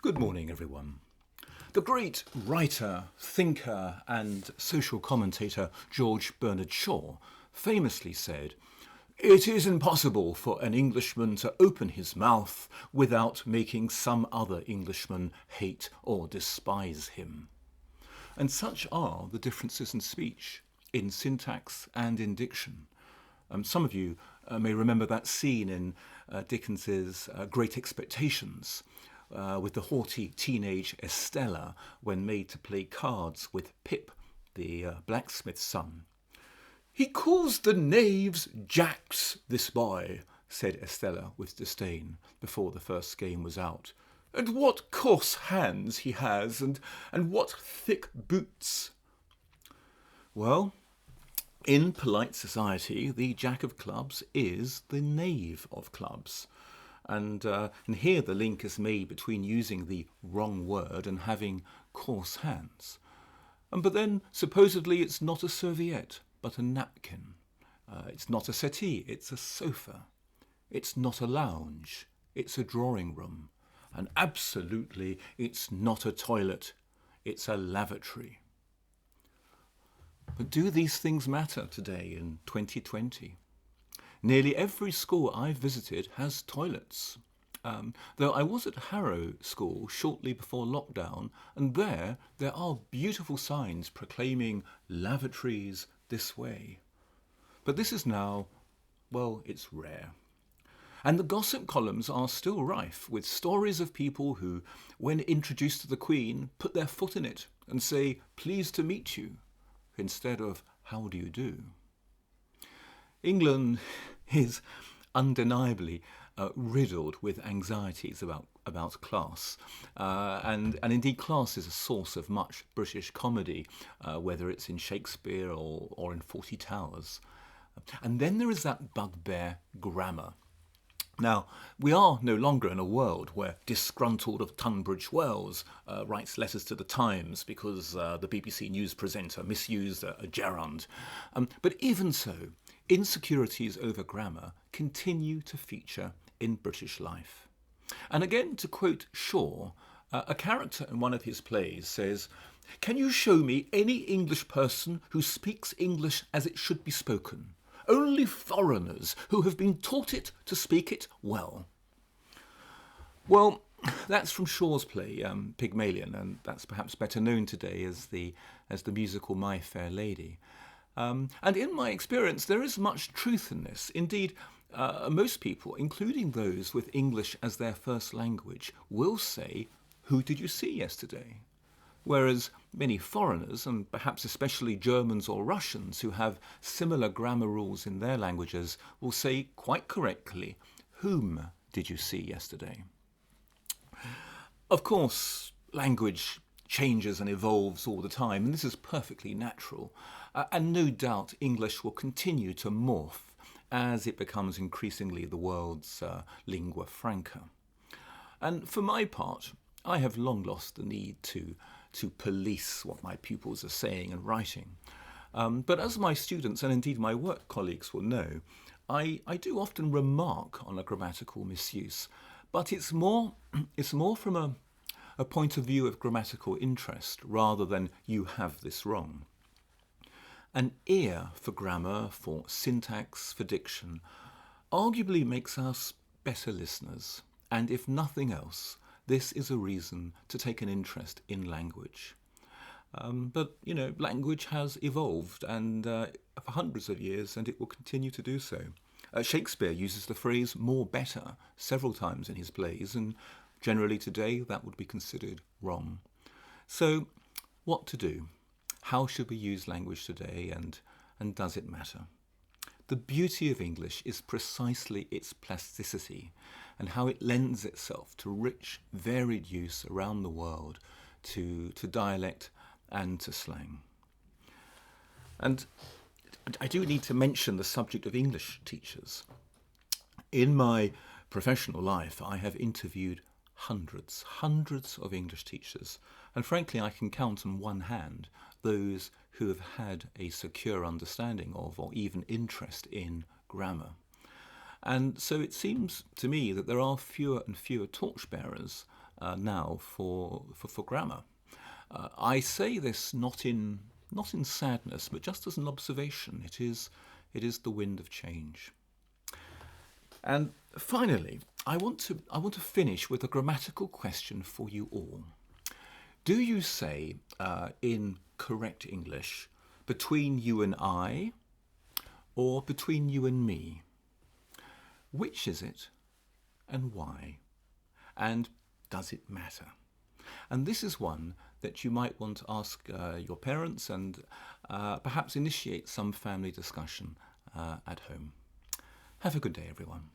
Good morning, everyone. The great writer, thinker, and social commentator George Bernard Shaw famously said, "It is impossible for an Englishman to open his mouth without making some other Englishman hate or despise him." And such are the differences in speech, in syntax and in diction. Some of you may remember that scene in Dickens's Great Expectations with the haughty teenage Estella when made to play cards with Pip, the blacksmith's son. "He calls the knaves jacks, this boy," said Estella with disdain before the first game was out. "And what coarse hands he has, and what thick boots." Well, in polite society, the jack of clubs is the knave of clubs. And here the link is made between using the wrong word and having coarse hands. But then, supposedly, it's not a serviette, but a napkin. It's not a settee, it's a sofa. It's not a lounge, it's a drawing room. And absolutely, it's not a toilet, it's a lavatory. But do these things matter today in 2020? Nearly every school I've visited has toilets. Though I was at Harrow School shortly before lockdown, and there are beautiful signs proclaiming lavatories this way. But this is now, well, it's rare. And the gossip columns are still rife with stories of people who, when introduced to the Queen, put their foot in it and say, "Pleased to meet you," instead of "How do you do?" England is undeniably riddled with anxieties about class. And indeed class is a source of much British comedy, whether it's in Shakespeare or in 40 Towers. And then there is that Bugbear Grammar. Now, we are no longer in a world where disgruntled of Tunbridge Wells writes letters to the Times because the BBC News presenter misused a gerund. But even so, insecurities over grammar continue to feature in British life. And again, to quote Shaw, a character in one of his plays says, "Can you show me any English person who speaks English as it should be spoken? Only foreigners who have been taught it to speak it well." Well, that's from Shaw's play, Pygmalion, and that's perhaps better known today as the musical My Fair Lady. And in my experience, there is much truth in this. Indeed, most people, including those with English as their first language, will say, "Who did you see yesterday?" Whereas many foreigners, and perhaps especially Germans or Russians who have similar grammar rules in their languages, will say quite correctly, "Whom did you see yesterday?" Of course, language changes and evolves all the time, and this is perfectly natural. And no doubt English will continue to morph as it becomes increasingly the world's lingua franca. And for my part, I have long lost the need to police what my pupils are saying and writing. But as my students and indeed my work colleagues will know, I do often remark on a grammatical misuse, but it's more from a point of view of grammatical interest rather than "you have this wrong." An ear for grammar, for syntax, for diction, arguably makes us better listeners, and if nothing else, this is a reason to take an interest in language. But, language has evolved and for hundreds of years, and it will continue to do so. Shakespeare uses the phrase "more better" several times in his plays, and generally today that would be considered wrong. So, what to do? How should we use language today, and does it matter? The beauty of English is precisely its plasticity and how it lends itself to rich, varied use around the world, to dialect and to slang. And I do need to mention the subject of English teachers. In my professional life, I have interviewed hundreds of English teachers, and frankly I can count on one hand those who have had a secure understanding of or even interest in grammar. And so it seems to me that there are fewer and fewer torchbearers now for grammar. I say this not in sadness, but just as an observation. It is the wind of change. And finally, I want to finish with a grammatical question for you all. Do you say in correct English, between you and I, or between you and me? Which is it, and why? And does it matter? And this is one that you might want to ask your parents and perhaps initiate some family discussion at home. Have a good day, everyone.